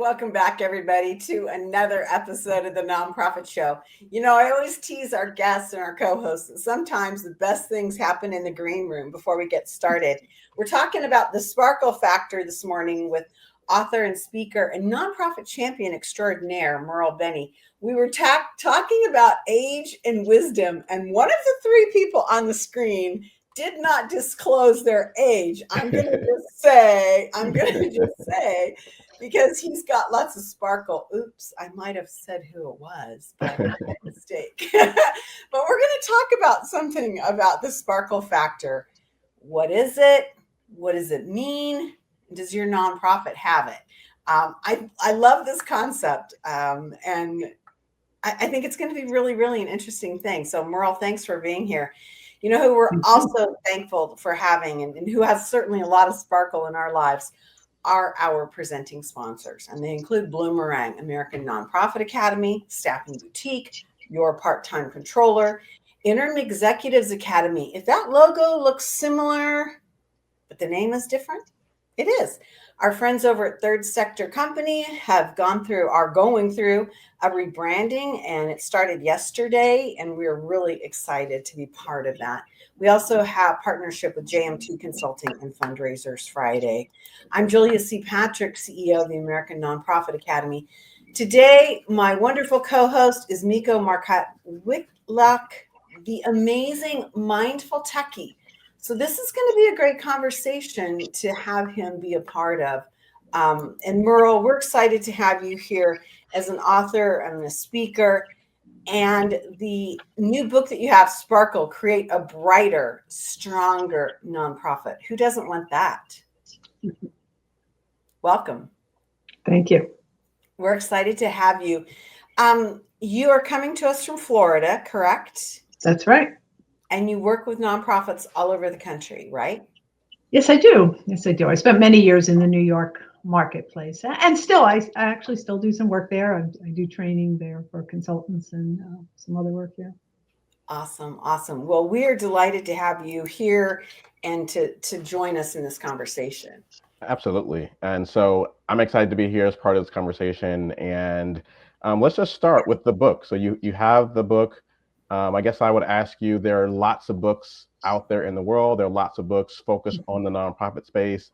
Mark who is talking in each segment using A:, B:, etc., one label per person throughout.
A: Welcome back, everybody, to another episode of the Nonprofit Show. I always tease our guests and our co-hosts that sometimes the best things happen in the green room before we get started. We're talking about the sparkle factor this morning with author and speaker and nonprofit champion extraordinaire, Merle Benny. We were talking about age and wisdom, and one of the three people on the screen did not disclose their age. I'm going to just say, because he's got lots of sparkle. Oops, I might have said who it was, but I made a mistake. But we're going to talk about something about the sparkle factor. What is it? What does it mean? Does your nonprofit have it? I love this concept, and I think it's going to be really, really an interesting thing. So, Merle, thanks for being here. Who we're also thankful for having and who has certainly a lot of sparkle in our lives are our presenting sponsors. And they include Bloomerang, American Nonprofit Academy, Staffing Boutique, Your Part-Time Controller, Interim Executives Academy. If that logo looks similar, but the name is different, it is. Our friends over at Third Sector Company are going through a rebranding, and it started yesterday, and we're really excited to be part of that. We also have partnership with JM2 Consulting and Fundraisers Friday. I'm Julia C. Patrick, CEO of the American Nonprofit Academy. Today, my wonderful co-host is Meico Marquette Whitlock, the amazing mindful techie. So this is going to be a great conversation to have him be a part of. And Merle, we're excited to have you here as an author and a speaker. And the new book that you have, Sparkle, Create a Brighter, Stronger Nonprofit. Who doesn't want that? Welcome.
B: Thank you.
A: We're excited to have you. You are coming to us from Florida, correct?
B: That's right.
A: And you work with nonprofits all over the country, right?
B: Yes, I do. I spent many years in the New York marketplace, and still, I actually still do some work there. I do training there for consultants and some other work there.
A: Awesome. Well, we are delighted to have you here and to join us in this conversation.
C: Absolutely. And so I'm excited to be here as part of this conversation. And let's just start with the book. So you have the book. I guess I would ask you, there are lots of books out there in the world. There are lots of books focused on the nonprofit space.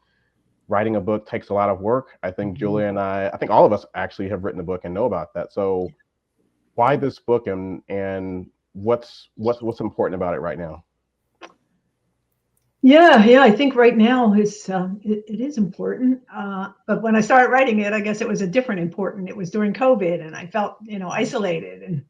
C: Writing a book takes a lot of work. I think Julia and I think all of us actually have written a book and know about that. So why this book and what's important about it right now?
B: Yeah. I think right now it is important. But when I started writing it, I guess it was a different important. It was during COVID, and I felt isolated,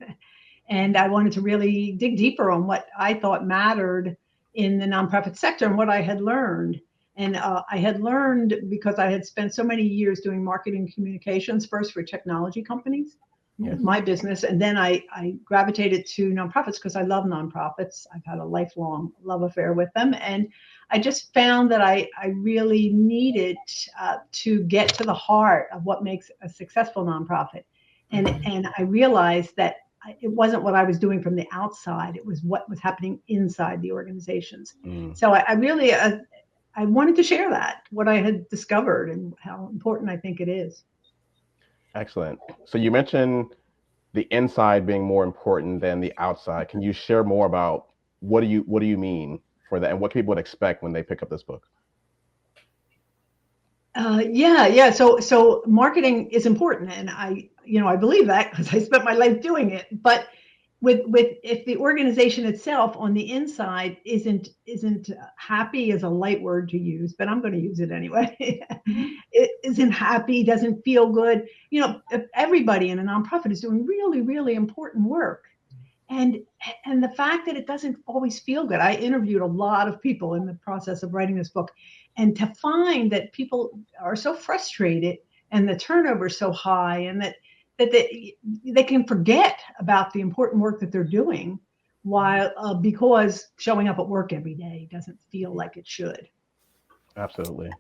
B: and I wanted to really dig deeper on what I thought mattered in the nonprofit sector and what I had learned. And I had learned because I had spent so many years doing marketing communications, first for technology companies, my business. And then I gravitated to nonprofits because I love nonprofits. I've had a lifelong love affair with them. And I just found that I really needed to get to the heart of what makes a successful nonprofit. And I realized that it wasn't what I was doing from the outside. It was what was happening inside the organizations. So I really, I wanted to share that, what I had discovered and how important I think it is.
C: Excellent. So you mentioned the inside being more important than the outside. Can you share more about what do you mean for that and what people would expect when they pick up this book?
B: Yeah. So marketing is important, and I believe that because I spent my life doing it. But if the organization itself on the inside isn't happy, is a light word to use, but I'm going to use it anyway. It isn't happy, doesn't feel good. If everybody in a nonprofit is doing really, really important work. And the fact that it doesn't always feel good. I interviewed a lot of people in the process of writing this book, and to find that people are so frustrated and the turnover is so high, and that they can forget about the important work that they're doing because showing up at work every day doesn't feel like it should.
C: Absolutely.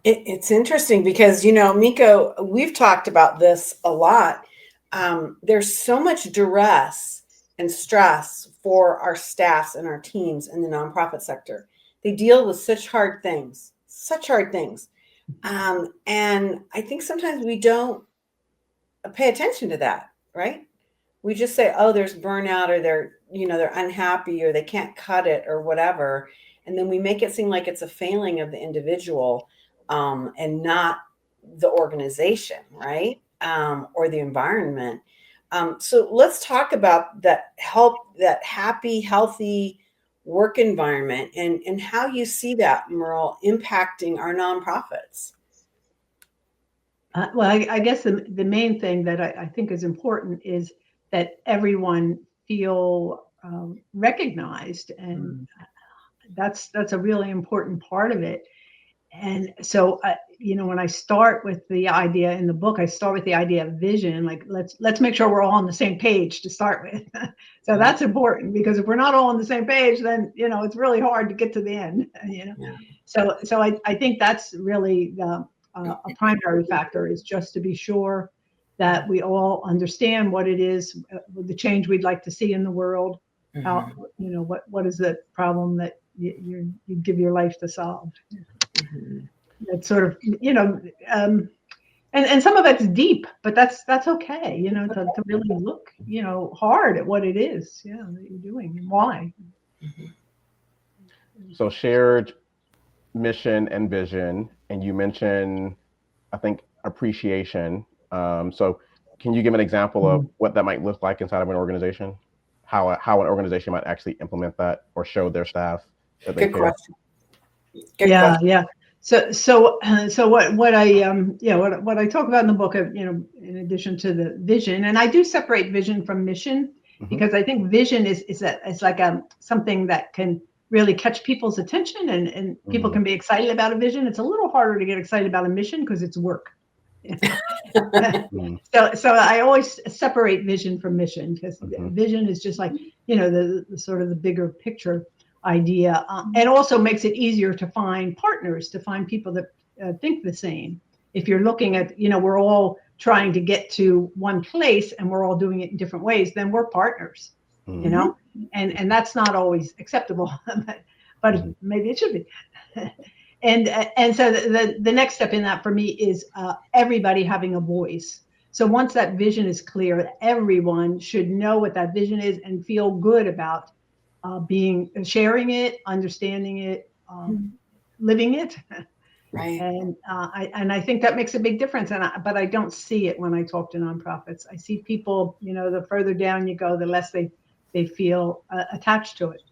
A: It's interesting because, Meico, we've talked about this a lot. There's so much duress and stress for our staffs and our teams in the nonprofit sector. They deal with such hard things. And I think sometimes we don't pay attention to that, right? We just say, oh, there's burnout, or they're unhappy, or they can't cut it, or whatever. And then we make it seem like it's a failing of the individual, and not the organization, right? Or the environment. So let's talk about that happy, healthy work environment, and how you see that, Merle, impacting our nonprofits.
B: Well, I guess the main thing that I think is important is that everyone feel recognized, and that's a really important part of it. And so, when I start with the idea in the book, I start with the idea of vision. Like, let's make sure we're all on the same page to start with. So that's important, because if we're not all on the same page, then it's really hard to get to the end.
A: Yeah.
B: So I think that's really a primary factor, is just to be sure that we all understand what it is, the change we'd like to see in the world. How, what is the problem that you give your life to solve? That sort of, and some of it's deep, but that's okay, to really look, hard at what it is, that you're doing and why.
C: So shared mission and vision, and you mentioned, I think, appreciation. So can you give an example of what that might look like inside of an organization? How an organization might actually implement that or show their staff that they
A: Good
C: care?
A: question. Good question.
B: Yeah. So what I talk about in the book, in addition to the vision, and I do separate vision from mission, because I think vision is like something that can really catch people's attention, and people can be excited about a vision. It's a little harder to get excited about a mission because it's work. So I always separate vision from mission, because vision is just like, the sort of the bigger picture idea, and also makes it easier to find partners, to find people that think the same. If you're looking at, we're all trying to get to one place and we're all doing it in different ways, then we're partners, and that's not always acceptable, but maybe it should be. And so the next step in that for me is everybody having a voice. So once that vision is clear, everyone should know what that vision is and feel good about sharing it, understanding it, living it.
A: Right.
B: And I think that makes a big difference. But I don't see it when I talk to nonprofits. I see people, the further down you go, the less they feel attached to it.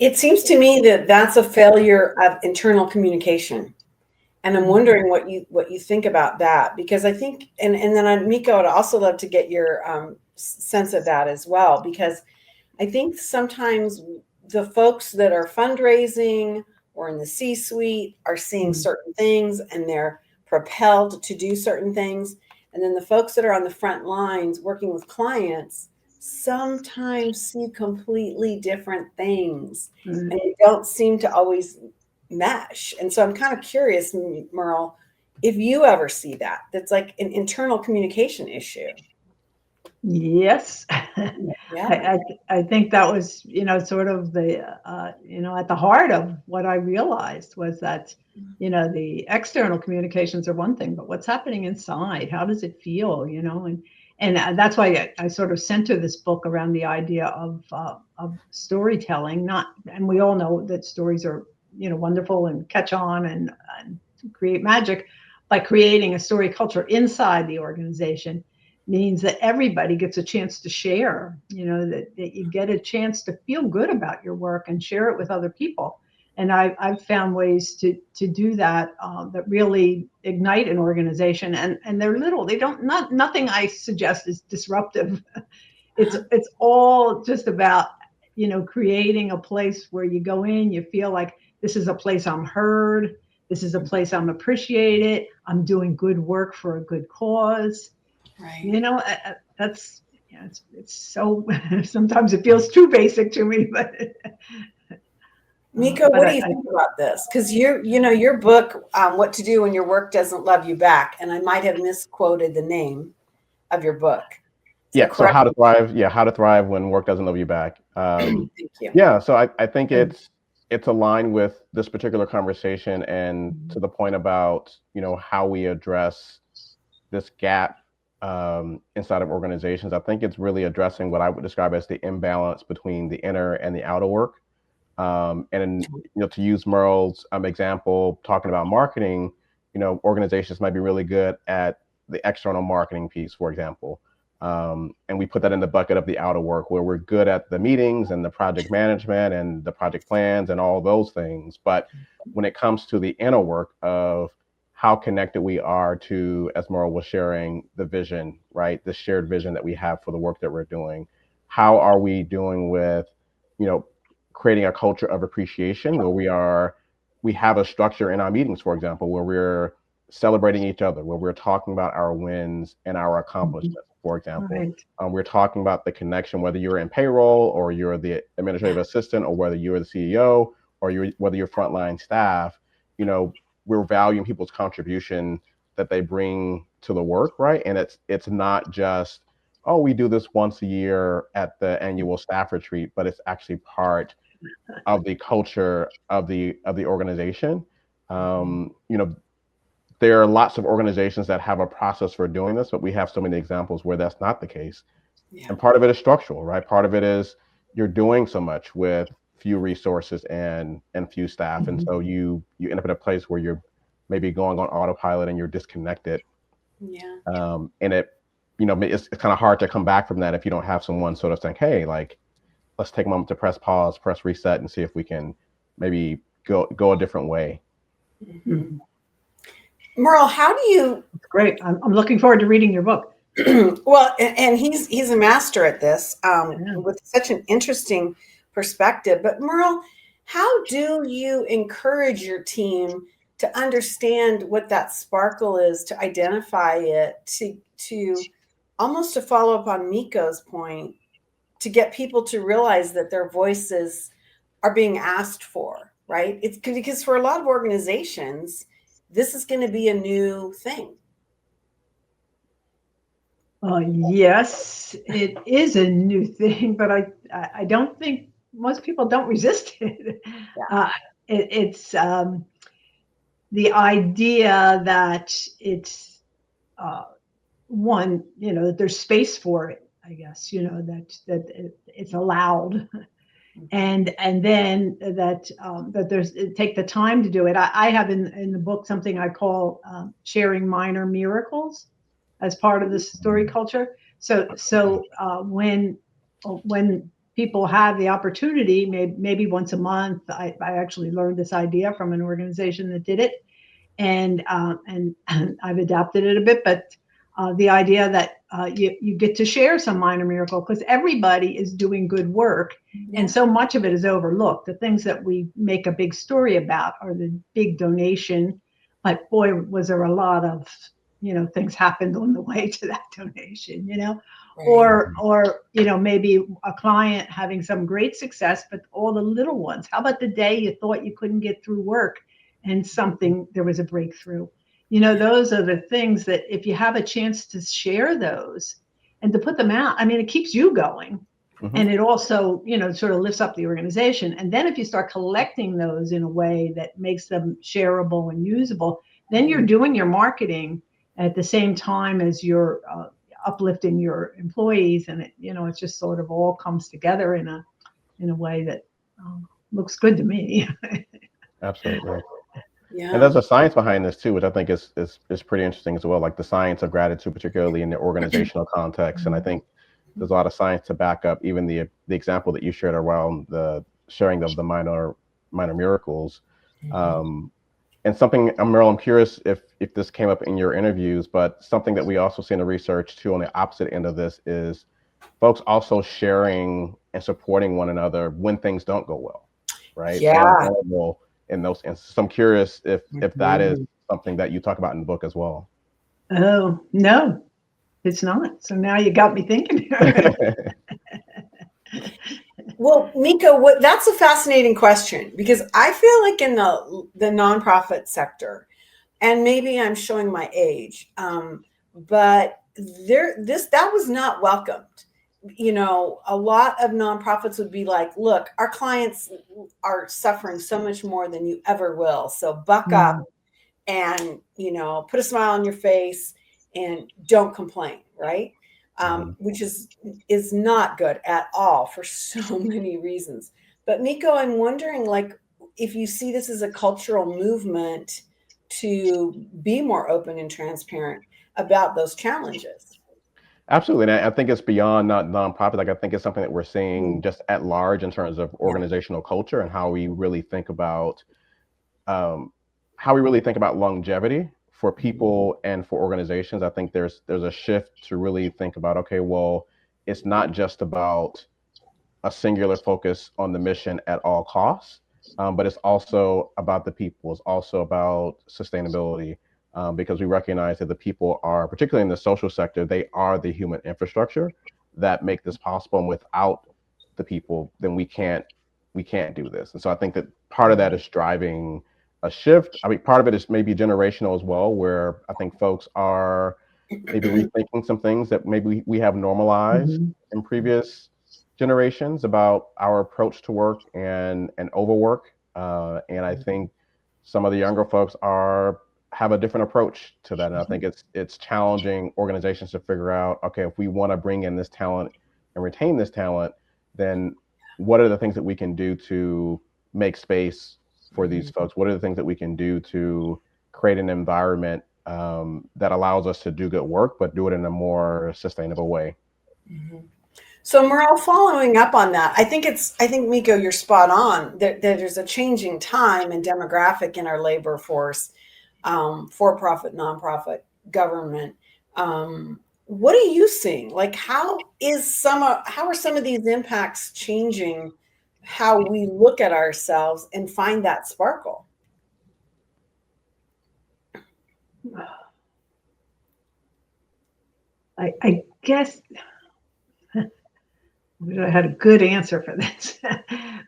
A: It seems to me that that's a failure of internal communication. And I'm wondering what you think about that, because I think, and then Meico, I'd also love to get your sense of that as well, because I think sometimes the folks that are fundraising or in the C-suite are seeing certain things and they're propelled to do certain things. And then the folks that are on the front lines working with clients sometimes see completely different things, and they don't seem to always mesh. And so I'm kind of curious, Merle, if you ever see that, that's like an internal communication issue.
B: Yes.
A: Yeah.
B: I think that was, sort of the, at the heart of what I realized was that, the external communications are one thing, but what's happening inside, how does it feel, and that's why I sort of center this book around the idea of storytelling, and we all know that stories are, wonderful and catch on and create magic. By creating a story culture inside the organization means that everybody gets a chance to share, that you get a chance to feel good about your work and share it with other people. And I've found ways to do that that really ignite an organization. And they're little. Nothing I suggest is disruptive. It's all just about, creating a place where you go in, you feel like this is a place I'm heard. This is a place I'm appreciated. I'm doing good work for a good cause. Right. That's, it's so, sometimes it feels too basic to me, but.
A: Meico, what do you think about this? Because your book, What to Do When Your Work Doesn't Love You Back, and I might have misquoted the name of your book.
C: So How to Thrive. Yeah, How to Thrive When Work Doesn't Love You Back.
A: Thank you.
C: Yeah, so I think it's aligned with this particular conversation, and to the point about how we address this gap inside of organizations. I think it's really addressing what I would describe as the imbalance between the inner and the outer work. And to use Merle's example, talking about marketing, organizations might be really good at the external marketing piece, for example. And we put that in the bucket of the outer work, where we're good at the meetings and the project management and the project plans and all those things. But when it comes to the inner work of how connected we are to, as Merle was sharing, the vision, right? The shared vision that we have for the work that we're doing. How are we doing with, creating a culture of appreciation where we have a structure in our meetings, for example, where we're celebrating each other, where we're talking about our wins and our accomplishments, for example.
B: Right.
C: We're talking about the connection, whether you're in payroll or you're the administrative assistant, or whether you're the CEO, or whether you're frontline staff, we're valuing people's contribution that they bring to the work, right? And it's not just, oh, we do this once a year at the annual staff retreat, but it's actually part of the culture of the organization. There are lots of organizations that have a process for doing this, but we have so many examples where that's not the case.
A: Yeah.
C: And part of it is structural, right? Part of it is you're doing so much with few resources and few staff. And so you end up in a place where you're maybe going on autopilot and you're disconnected.
A: Yeah.
C: And it's kind of hard to come back from that if you don't have someone sort of saying, hey, like, let's take a moment to press pause, press reset, and see if we can maybe go a different way.
A: Mm-hmm. Merle, how do you?
B: Great. I'm looking forward to reading your book.
A: Well, and he's a master at this, with such an interesting perspective. But Merle, how do you encourage your team to understand what that sparkle is, to identify it, to almost to follow up on Meico's point, to get people to realize that their voices are being asked for, right? It's because for a lot of organizations, this is going to be a new thing.
B: Yes, it is a new thing, but I don't think most people don't resist it.
A: Yeah.
B: It's the idea that it's one, that there's space for it, I guess, that it's allowed. And then that there's take the time to do it. I have in the book something I call sharing minor miracles as part of the story culture. So when people have the opportunity, maybe once a month, I actually learned this idea from an organization that did it, and I've adapted it a bit, but the idea that you get to share some minor miracle, because everybody is doing good work, and so much of it is overlooked. The things that we make a big story about are the big donation, but boy, was there a lot of things happened on the way to that donation, right. or maybe a client having some great success, but all the little ones. How about the day you thought you couldn't get through work and there was a breakthrough? Those are the things that if you have a chance to share those and to put them out, it keeps you going. Mm-hmm. And it also, sort of lifts up the organization. And then if you start collecting those in a way that makes them shareable and usable, then you're doing your marketing at the same time as you're uplifting your employees. And it just sort of all comes together in a way that looks good to me.
C: Absolutely.
A: Yeah.
C: And there's a science behind this too, which I think is pretty interesting as well, like the science of gratitude, particularly in the organizational context. And I think there's a lot of science to back up even the example that you shared around the sharing of the minor miracles. And something, Merle, I'm curious if this came up in your interviews, but something that we also see in the research too on the opposite end of this is folks also sharing and supporting one another when things don't go well, right?
A: Yeah.
C: In those instances. So I'm curious if that is something that you talk about in the book as well.
B: Oh, no, it's not. So now you got me thinking.
A: Well, Meico, that's a fascinating question, because I feel like in the nonprofit sector, and maybe I'm showing my age, but that was not welcomed. A lot of nonprofits would be like, look, our clients are suffering so much more than you ever will. So buck up and, put a smile on your face and don't complain, right?
C: Mhm.
A: Which is not good at all for so many reasons. But Meico, I'm wondering, like, if you see this as a cultural movement to be more open and transparent about those challenges.
C: Absolutely. And I think it's beyond not nonprofit. Like I think it's something that we're seeing
A: Mm,
C: just at large in terms of
A: yeah.
C: organizational culture and um, how we really think about longevity for people and for organizations. I think there's a shift to really think about, okay, well, it's not just about a singular focus on the mission at all costs, but it's also about the people. It's also about sustainability, because we recognize that the people are, particularly in the social sector, they are the human infrastructure that make this possible. And without the people, then we can't do this. And so I think that part of that is driving a shift. I mean, part of it is maybe generational as well, where I think folks are maybe rethinking some things that maybe we have normalized
B: Mhm.
C: in previous generations about our approach to work and overwork. And I think some of the younger folks have a different approach to that. And I think it's challenging organizations to figure out, okay, if we want to bring in this talent and retain this talent, then what are the things that we can do to make space for these folks? What are the things that we can do to create an environment that allows us to do good work, but do it in a more sustainable way?
A: Mhm. So Merle, following up on that, I think Meico, you're spot on. There's a changing time and demographic in our labor force, for profit, nonprofit, government. What are you seeing? Like, how are some of these impacts changing how we look at ourselves and find that sparkle?
B: I guess I had a good answer for this,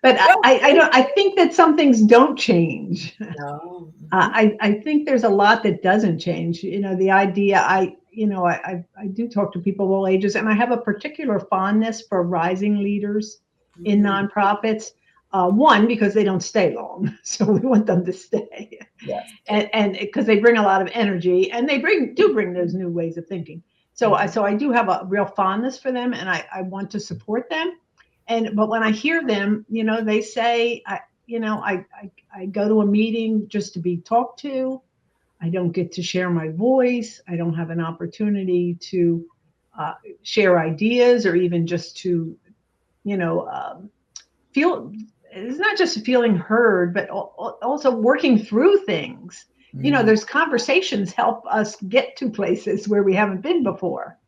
B: but
A: Well,
B: I don't. I think that some things don't change.
A: no.
B: I think there's a lot that doesn't change. The idea. I do talk to people of all ages, and I have a particular fondness for rising leaders in
A: Mhm.
B: nonprofits. One, because they don't stay long, so we want them to stay,
A: Yes.
B: and because they bring a lot of energy, and they do bring those new ways of thinking. So I do have a real fondness for them, and I want to support them. But when I hear them, they say, I go to a meeting just to be talked to. I don't get to share my voice. I don't have an opportunity to share ideas or even just to, you know, feel. It's not just feeling heard, but also working through things.
A: Mhm.
B: There's conversations help us get to places where we haven't been before.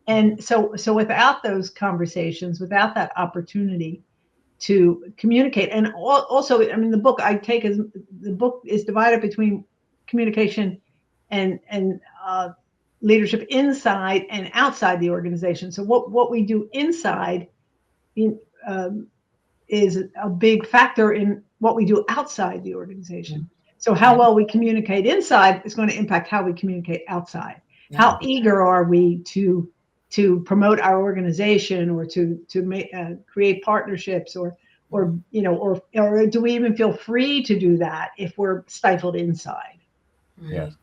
B: And so without those conversations, without that opportunity to communicate, and also, I mean, the book is divided between communication and leadership inside and outside the organization. So what we do inside in, um, is a big factor in what we do outside the organization. So how
A: Yeah.
B: well we communicate inside is going to impact how we communicate outside.
A: Yeah.
B: How eager are we to promote our organization or to create partnerships or do we even feel free to do that if we're stifled inside?
A: Right.
C: Yes.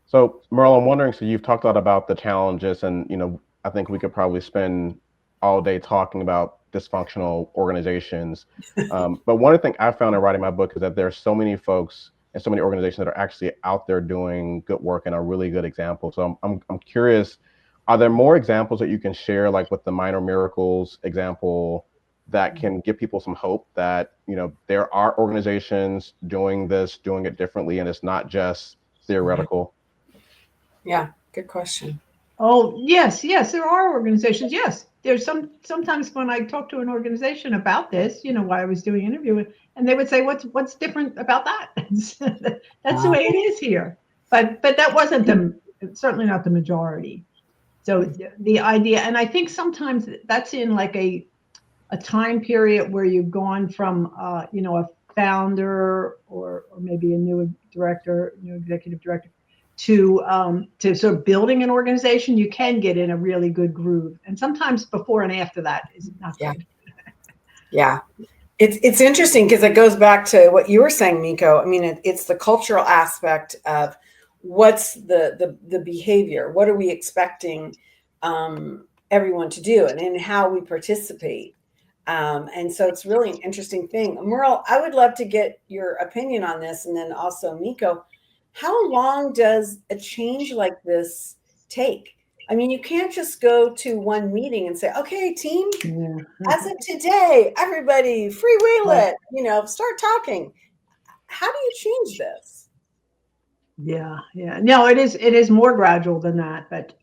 C: So, Merle, I'm wondering, so you've talked a lot about the challenges, and I think we could probably spend all day talking about dysfunctional organizations. But one of the things I found in writing my book is that there are so many folks and so many organizations that are actually out there doing good work and are really good examples. So I'm curious, are there more examples that you can share, like with the Minor Miracles example, that can give people some hope that there are organizations doing this, doing it differently, and it's not just theoretical?
A: Yeah. Good question.
B: Oh, yes, yes, there are organizations. Yes, there's sometimes when I talk to an organization about this, while I was doing interview, and they would say, "What's different about that?" That's the way it is here. But that wasn't certainly not the majority. So the idea, and I think sometimes that's in like a time period where you've gone from a founder or maybe a new director, new executive director, to sort of building an organization. You can get in a really good groove, and sometimes before and after that is not
A: Yeah.
B: good.
A: Yeah. It's interesting because it goes back to what you were saying, Meico. I mean, it's the cultural aspect of what's the behavior. What are we expecting everyone to do and in how we participate. And so it's really an interesting thing. Merle, I would love to get your opinion on this. And then also, Meico, how long does a change like this take? I mean, you can't just go to one meeting and say, okay, team, as of today, everybody freewheel it, start talking. How do you change this?
B: Yeah. No, it is more gradual than that, but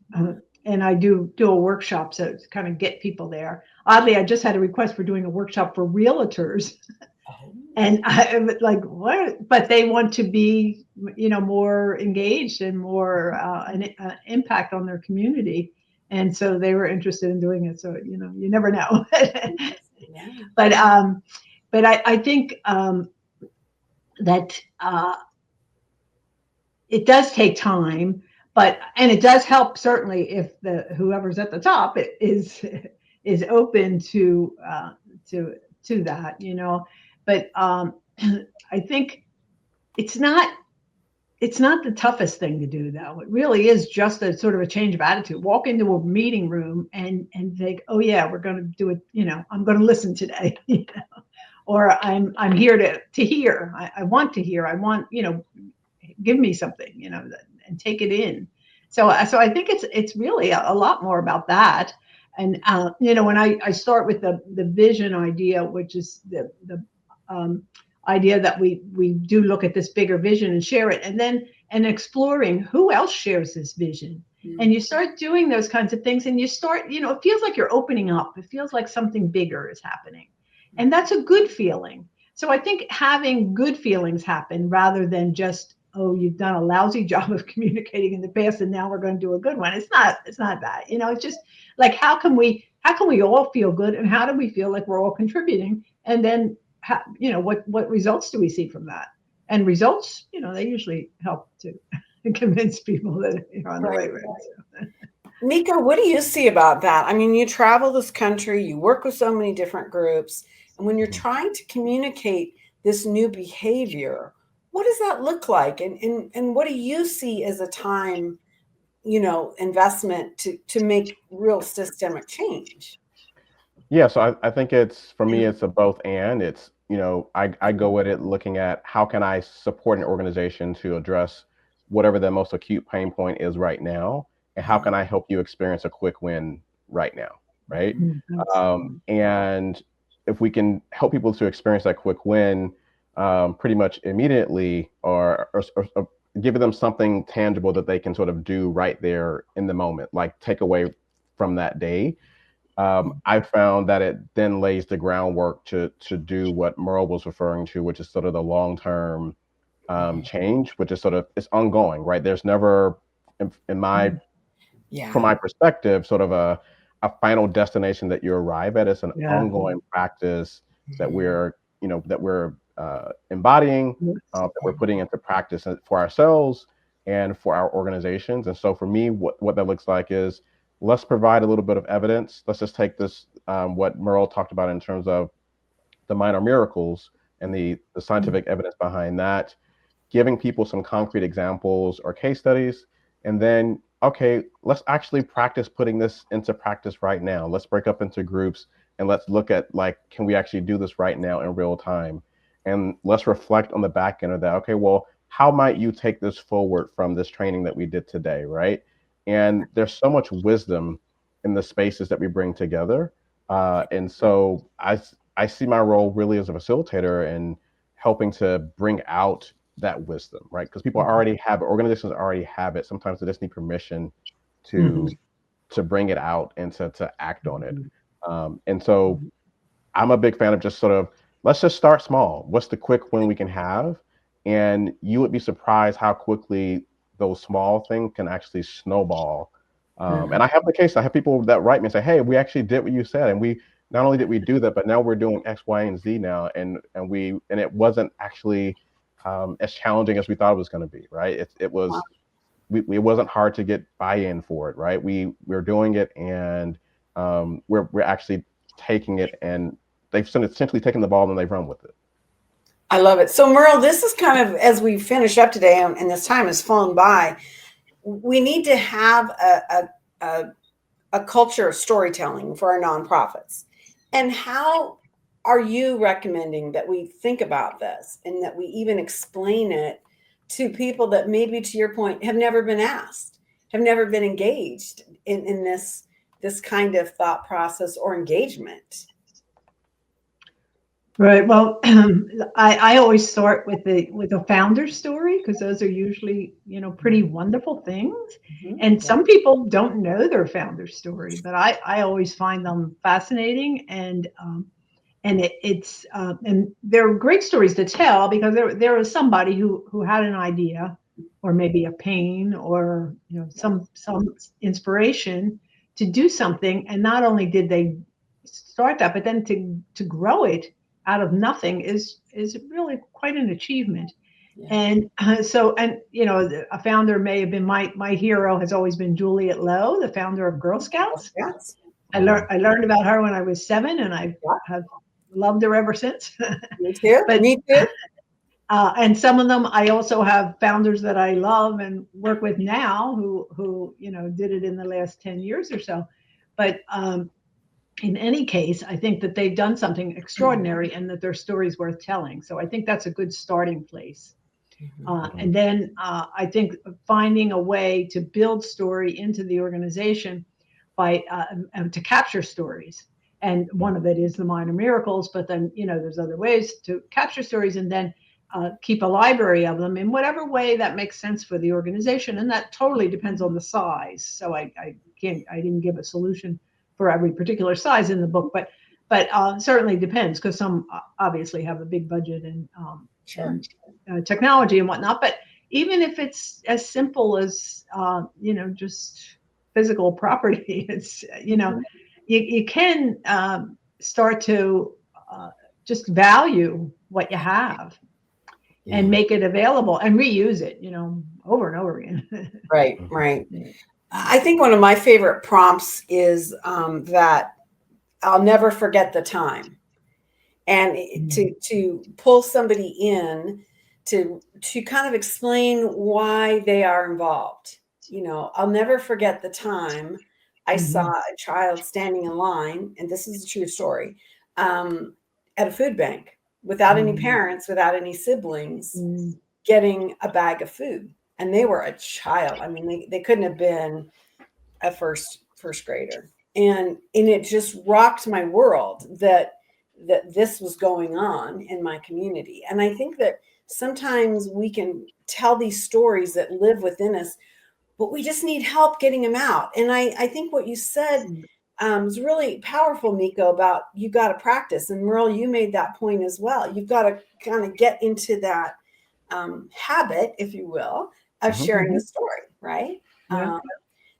B: and I do a workshop to kind of get people there. Oddly, I just had a request for doing a workshop for realtors.
A: Oh.
B: And I'm like, what? But they want to be, more engaged and more an impact on their community. And so they were interested in doing it. So, you never know.
A: Yeah.
B: But I think that it does take time, and it does help certainly if whoever's at the top is open to that. But I think it's not the toughest thing to do, though. It really is just a sort of a change of attitude. Walk into a meeting room and think, oh yeah, we're going to do it. I'm going to listen today. Or I'm here to hear. I want to hear. I want, give me something, and take it in. So I think it's really a lot more about that. And when I start with the vision idea, which is the idea that we do look at this bigger vision and share it, and exploring who else shares this vision. Mm-hmm. And you start doing those kinds of things, and you start, it feels like you're opening up. It feels like something bigger is happening, and that's a good feeling. So I think having good feelings happen rather than just, oh, you've done a lousy job of communicating in the past and now we're going to do a good one. It's not that. It's just like, how can we all feel good, and how do we feel like we're all contributing? And then, what results do we see from that? And results, they usually help to convince people that you're on the right way. So.
A: Meico, what do you see about that? I mean, you travel this country, you work with so many different groups, and when you're trying to communicate this new behavior, what does that look like? And what do you see as a time, investment to make real systemic change?
C: Yeah, so I think for me, it's a both and. It's, I go at it looking at how can I support an organization to address whatever the most acute pain point is right now, and how can I help you experience a quick win right now, right? And if we can help people to experience that quick win pretty much immediately, or give them something tangible that they can sort of do right there in the moment, like take away from that day. I found that it then lays the groundwork to do what Merle was referring to, which is sort of the long-term change, which is sort of, it's ongoing, right? There's never, from my perspective, sort of a final destination that you arrive at. It's an ongoing practice that we're embodying, that we're putting into practice for ourselves and for our organizations. And so for me, what that looks like is, let's provide a little bit of evidence. Let's just take this, what Merle talked about in terms of the minor miracles and the scientific evidence behind that, giving people some concrete examples or case studies, and then, okay, let's actually practice putting this into practice right now. Let's break up into groups and let's look at, like, can we actually do this right now in real time? And let's reflect on the back end of that. Okay, well, how might you take this forward from this training that we did today, right? And there's so much wisdom in the spaces that we bring together. And so I see my role really as a facilitator and helping to bring out that wisdom, right? Because people already have it, organizations already have it. Sometimes they just need permission to bring it out and to act on it. And so I'm a big fan of just sort of, let's just start small. What's the quick win we can have? And you would be surprised how quickly those small things can actually snowball. And I have the case, I have people that write me and say, hey, we actually did what you said. And we, not only did we do that, but now we're doing X, Y, and Z now. And it wasn't actually as challenging as we thought it was going to be, right? It was, it wasn't hard to get buy-in for it, right? We're doing it, and we're actually taking it, and they've essentially taken the ball and they've run with it.
A: I love it. So Merle, this is kind of, as we finish up today, and this time has flown by, we need to have a a culture of storytelling for our nonprofits. And how are you recommending that we think about this and that we even explain it to people that maybe, to your point, have never been asked, have never been engaged in this kind of thought process or engagement?
B: Right. Well, I always start with a founder story, because those are usually, pretty wonderful things.
A: Mhm.
B: And some people don't know their founder story, but I always find them fascinating, and and they're great stories to tell, because there was somebody who had an idea, or maybe a pain, or some inspiration to do something, and not only did they start that, but then to grow it out of nothing is really quite an achievement.
A: Yeah.
B: And a founder may have been my hero has always been Juliet Lowe, the founder of Girl Scouts.
A: Yes.
B: I learned about her when I was 7, and I have loved her ever since.
A: Me too.
B: But
A: Me too.
B: and some of them, I also have founders that I love and work with now who did it in the last 10 years or so. But in any case, I think that they've done something extraordinary, and that their story is worth telling. So I think that's a good starting place. And then I think finding a way to build story into the organization by to capture stories. And one of it is the minor miracles, but then there's other ways to capture stories, and then keep a library of them in whatever way that makes sense for the organization. And that totally depends on the size. So I didn't give a solution for every particular size in the book, but certainly depends, because some obviously have a big budget and technology and whatnot. But even if it's as simple as just physical property, it's you can start to just value what you have and make it available and reuse it, over and over again.
A: Right. I think one of my favorite prompts is that I'll never forget the time, and to pull somebody in to kind of explain why they are involved. I'll never forget the time I saw a child standing in line, and this is a true story, at a food bank without any parents, without any siblings, getting a bag of food. And they were a child. I mean, they couldn't have been a first grader. And it just rocked my world that this was going on in my community. And I think that sometimes we can tell these stories that live within us, but we just need help getting them out. And I think what you said was really powerful, Meico, about you got to practice. And Merle, you made that point as well. You've got to kind of get into that habit, if you will, of sharing the story, right?
B: Yeah.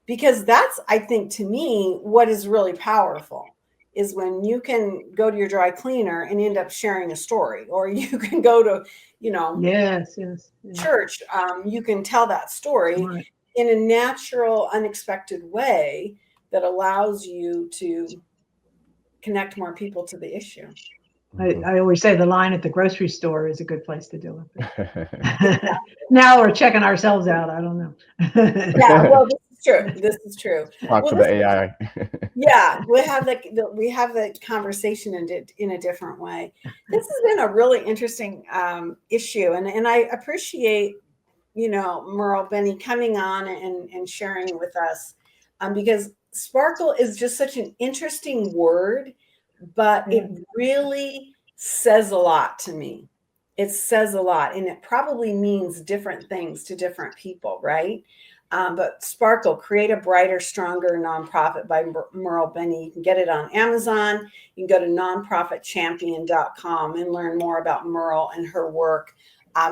A: Because that's, I think, to me, what is really powerful is when you can go to your dry cleaner and end up sharing a story, or you can go to,
B: Yes.
A: church. You can tell that story in a natural, unexpected way that allows you to connect more people to the issue.
B: I always say the line at the grocery store is a good place to do it. Now we're checking ourselves out. I don't know.
A: Yeah, well, this is true.
C: Talk to the AI.
A: Yeah, we have the conversation in a different way. This has been a really interesting issue, and I appreciate Merle Benny coming on and sharing with us, because sparkle is just such an interesting word, but it really says a lot to me. It says a lot, and it probably means different things to different people, right? But Sparkle, Create a Brighter, Stronger Nonprofit by Merle Benny. You can get it on Amazon. You can go to nonprofitchampion.com and learn more about Merle and her work.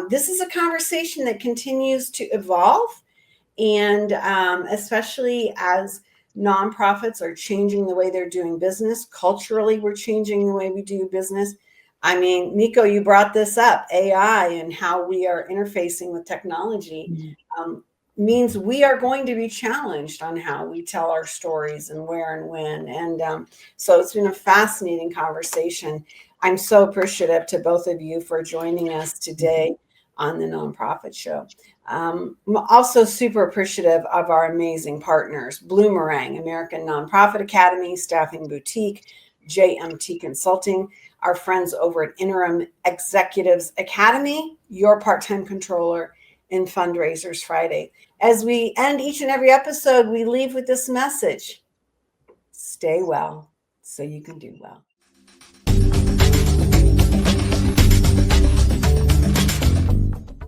A: This is a conversation that continues to evolve, and especially as nonprofits are changing the way they're doing business. Culturally, we're changing the way we do business. I mean, Meico, you brought this up, AI and how we are interfacing with technology. Means we are going to be challenged on how we tell our stories and where and when. And so it's been a fascinating conversation. I'm so appreciative to both of you for joining us today on the Nonprofit Show. I'm also super appreciative of our amazing partners: Bloomerang, American Nonprofit Academy, Staffing Boutique, JMT Consulting, our friends over at Interim Executives Academy, your part-time controller, and Fundraisers Friday. As we end each and every episode, we leave with this message: stay well so you can do well.